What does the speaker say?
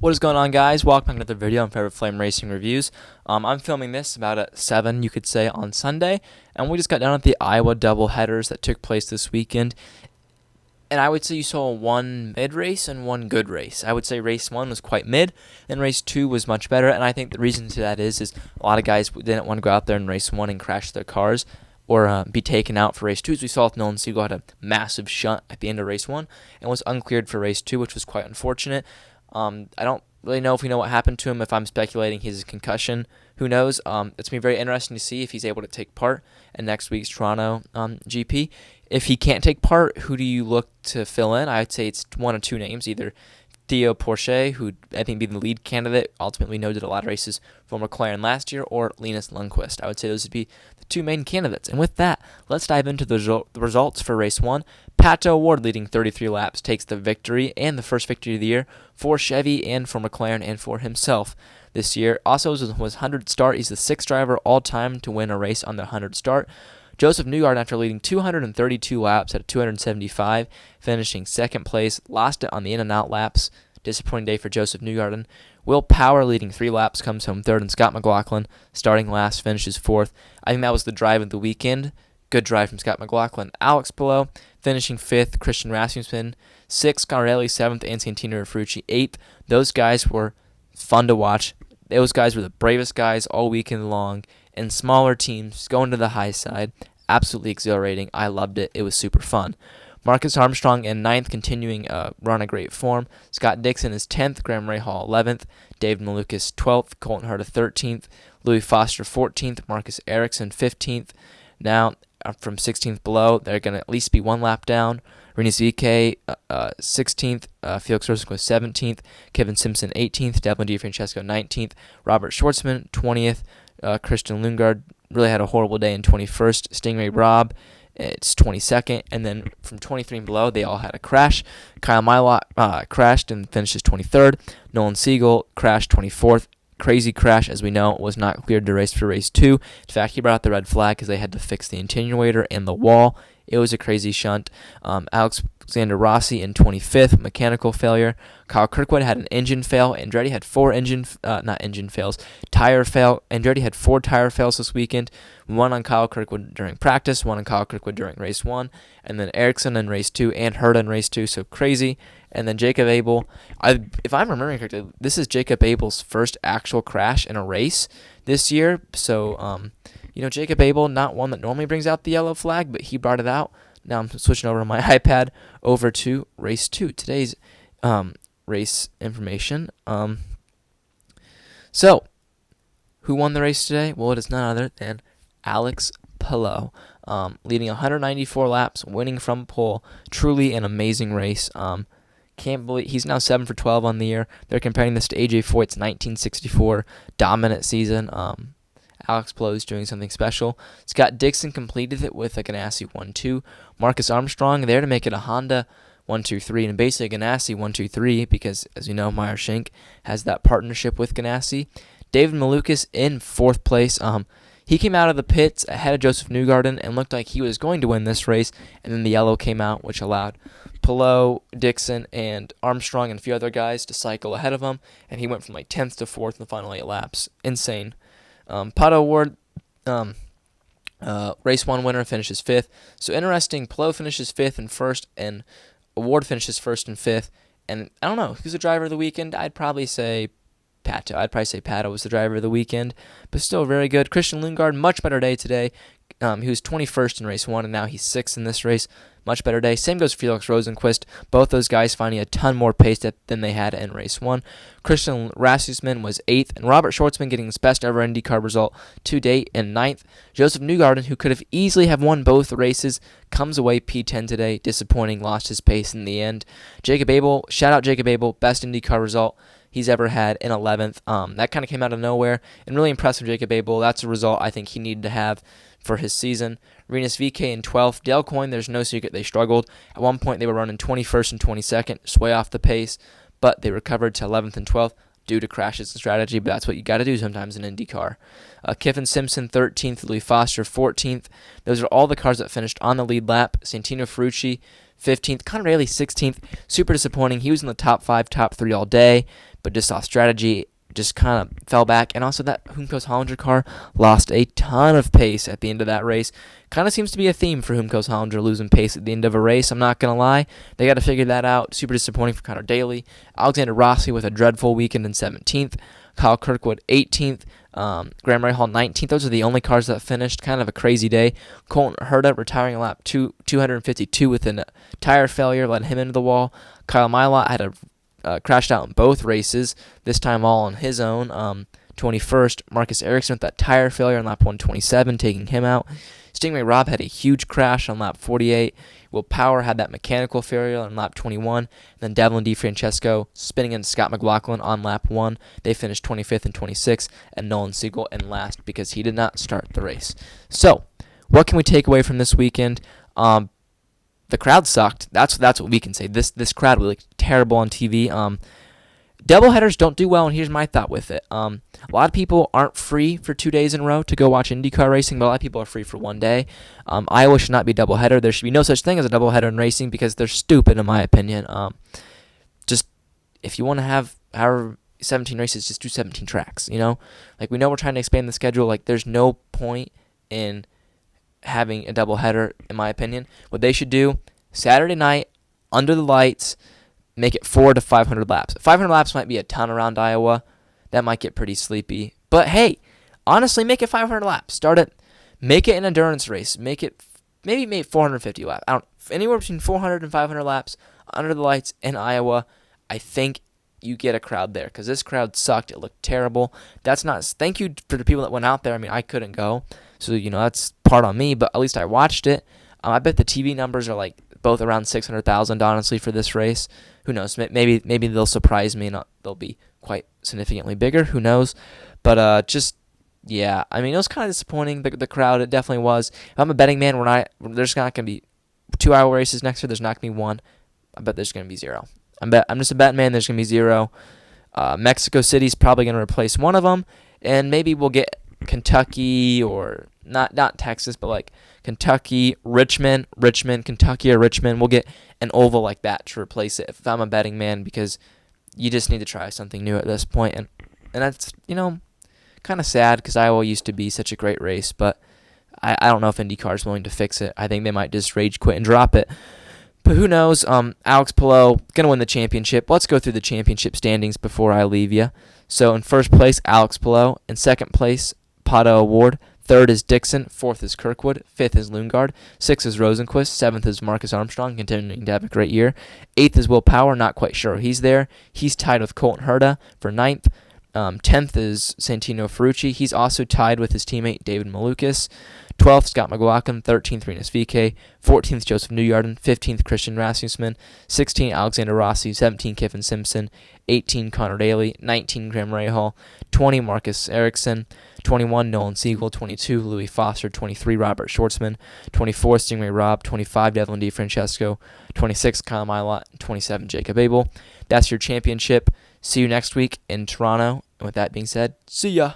What is going on, guys? Welcome to another video on Favorite Flame Racing Reviews. I'm filming this about at 7, you could say, on Sunday, and we just got done with the Iowa doubleheaders that took place this weekend. And I would say you saw one mid-race and one good race. I would say race 1 was quite mid, and race 2 was much better, and I think the reason to that is a lot of guys didn't want to go out there in race 1 and crash their cars or be taken out for race 2. As we saw with Nolan Siegel had a massive shunt at the end of race 1 and was uncleared for race 2, which was quite unfortunate. I don't really know if we know what happened to him. If I'm speculating his concussion, who knows? It's going to be very interesting to see if he's able to take part in next week's Toronto GP. If he can't take part, who do you look to fill in? I'd say it's one of two names, either Theo Porcher, who I think be the lead candidate, ultimately did a lot of races for McLaren last year, or Linus Lundqvist. I would say those would be the two main candidates. And with that, let's dive into the results for race 1. Pato O'Ward, leading 33 laps, takes the victory and the first victory of the year for Chevy and for McLaren and for himself this year. Also was 100 start. He's the 6th driver all time to win a race on the 100 start. Joseph Newgarden, after leading 232 laps at 275, finishing second place, lost it on the in and out laps. Disappointing day for Joseph Newgarden. Will Power, leading 3 laps, comes home third, and Scott McLaughlin, starting last, finishes fourth. I think that was the drive of the weekend. Good drive from Scott McLaughlin. Alex Palou, finishing fifth. Christian Rasmussen, 6th. Scarelli, 7th. And Santino Ferrucci, 8th. Those guys were fun to watch. Those guys were the bravest guys all weekend long. And smaller teams going to the high side. Absolutely exhilarating. I loved it. It was super fun. Marcus Armstrong in 9th, continuing run of great form. Scott Dixon is 10th. Graham Rahal 11th. David Malukas 12th. Colton Herta 13th. Louis Foster 14th. Marcus Ericsson 15th. Now, from 16th below, they're going to at least be one lap down. Rinus VeeKay 16th. Felix Rosenqvist 17th. Kevin Simpson 18th. Devlin DiFrancesco 19th. Robert Schwartzman 20th. Christian Lundgaard really had a horrible day in 21st. Stingray Robb, it's 22nd. And then from 23 and below, they all had a crash. Kyle Milot crashed and finishes 23rd. Nolan Siegel crashed 24th. Crazy crash, as we know, was not cleared to race for race 2. In fact, he brought out the red flag because they had to fix the attenuator and the wall. It was a crazy shunt. Alexander Rossi in 25th, mechanical failure. Kyle Kirkwood had an engine fail. Andretti had tire fail. Andretti had 4 tire fails this weekend. One on Kyle Kirkwood during practice, one on Kyle Kirkwood during race 1, and then Ericsson in race 2 and Herta in race 2, so crazy. And then Jacob Abel, if I'm remembering correctly, this is Jacob Abel's first actual crash in a race this year, so Jacob Abel, not one that normally brings out the yellow flag, but he brought it out. Now I'm switching over my iPad over to race 2, today's race information. So, who won the race today? Well, it is none other than Alex Palou, leading 194 laps, winning from pole. Truly an amazing race. Can't believe he's now 7 for 12 on the year. They're comparing this to AJ Foyt's 1964 dominant season. Alex Palou is doing something special. Scott Dixon completed it with a Ganassi 1-2. Marcus Armstrong there to make it a Honda 1-2-3, and basically a Ganassi 1-2-3 because, as you know, Meyer Shank has that partnership with Ganassi. David Malukas in 4th place. He came out of the pits ahead of Joseph Newgarden and looked like he was going to win this race, and then the yellow came out, which allowed Palou, Dixon, and Armstrong and a few other guys to cycle ahead of him, and he went from 10th to 4th in the final 8 laps. Insane. Pato O'Ward, race 1 winner, finishes 5th. So interesting, Palou finishes 5th and 1st, and O'Ward finishes 1st and 5th. And I don't know, who's the driver of the weekend? I'd probably say Pato. Pato was the driver of the weekend, but still very good. Christian Lundgaard, much better day today. He was 21st in race 1, and now he's 6th in this race. Much better day. Same goes for Felix Rosenqvist. Both those guys finding a ton more pace than they had in race 1. Christian Rasmussen was 8th, and Robert Schwartzman getting his best ever INDYCAR result to date in 9th. Joseph Newgarden, who could have easily have won both races, comes away P10 today. Disappointing, lost his pace in the end. Jacob Abel, shout out Jacob Abel, best INDYCAR result he's ever had in 11th. That kind of came out of nowhere, and really impressive Jacob Abel. That's a result I think he needed to have for his season. Rinus VeeKay in 12th. Dale Coyne, there's no secret they struggled. At one point, they were running 21st and 22nd, just way off the pace, but they recovered to 11th and 12th due to crashes and strategy, but that's what you got to do sometimes in IndyCar. Kevin Simpson, 13th. Louis Foster, 14th. Those are all the cars that finished on the lead lap. Santino Ferrucci 15th. Connor Daly, 16th. Super disappointing. He was in the top 5, top 3 all day, but just off strategy, just kind of fell back. And also that Humko's Hollinger car lost a ton of pace at the end of that race. Kind of seems to be a theme for Humko's Hollinger losing pace at the end of a race. I'm not going to lie. They got to figure that out. Super disappointing for Connor Daly. Alexander Rossi with a dreadful weekend in 17th. Kyle Kirkwood, 18th. Graham Rahal, 19th. Those are the only cars that finished. Kind of a crazy day. Colton Herta retiring a lap 252 with a tire failure, led him into the wall. Kyle Milot had a crashed out in both races, this time all on his own. 21st, Marcus Ericsson with that tire failure on lap 127, taking him out. Stingray Robb had a huge crash on lap 48. Will Power had that mechanical failure on lap 21. And then Devlin DeFrancesco spinning into Scott McLaughlin on lap 1. They finished 25th and 26th, and Nolan Siegel in last because he did not start the race. So, what can we take away from this weekend? The crowd sucked. That's what we can say. This crowd was like terrible on TV. Doubleheaders don't do well, and here's my thought with it. A lot of people aren't free for 2 days in a row to go watch IndyCar racing, but a lot of people are free for 1 day. Iowa should not be doubleheader. There should be no such thing as a doubleheader in racing because they're stupid, in my opinion. Just if you want to have however 17 races, just do 17 tracks. Like we know we're trying to expand the schedule. Like there's no point in having a doubleheader, in my opinion. What they should do, Saturday night, under the lights, make it 400 to 500 laps. 500 laps might be a ton around Iowa. That might get pretty sleepy. But hey, honestly, make it 500 laps. Make it an endurance race. Make 450 laps. Anywhere between 400 and 500 laps under the lights in Iowa. I think you get a crowd there because this crowd sucked. It looked terrible. Thank you for the people that went out there. I mean, I couldn't go. So, that's part on me, but at least I watched it. I bet the TV numbers are like both around 600,000, honestly, for this race. Who knows? Maybe they'll surprise me and they'll be quite significantly bigger. Who knows? But yeah. I mean, it was kind of disappointing, the crowd. It definitely was. If I'm a betting man, there's not going to be 2-hour races next year. There's not going to be one. I bet there's going to be 0. I'm just a betting man. There's going to be 0. Mexico City's probably going to replace one of them, and maybe we'll get Kentucky or not Texas, but like Kentucky, Richmond, Kentucky or Richmond. We'll get an oval like that to replace it if I'm a betting man because you just need to try something new at this point. And that's, kind of sad because Iowa used to be such a great race, but I don't know if IndyCar is willing to fix it. I think they might just rage quit and drop it. But who knows? Alex Palou going to win the championship. Let's go through the championship standings before I leave you. So in first place, Alex Palou. In second place, Pato Award. Third is Dixon. Fourth is Kirkwood. Fifth is Lundgaard. Sixth is Rosenquist. Seventh is Marcus Armstrong, continuing to have a great year. Eighth is Will Power. Not quite sure he's there. He's tied with Colton Herta for ninth. 10th is Santino Ferrucci. He's also tied with his teammate David Malukas. 12th, Scott McLaughlin. 13th, Rinus VeeKay. 14th, Joseph Newgarden. 15th, Christian Rasmussen. 16th, Alexander Rossi. 17th, Kiffin Simpson. 18th, Connor Daly. 19th, Graham Rahal. 20th, Marcus Ericsson. 21, Nolan Siegel. 22, Louis Foster. 23, Robert Schwartzman. 24, Stingray Robb. 25, Devlin DeFrancesco. 26, Kyle Milot. 27, Jacob Abel. That's your championship. See you next week in Toronto. And with that being said, see ya.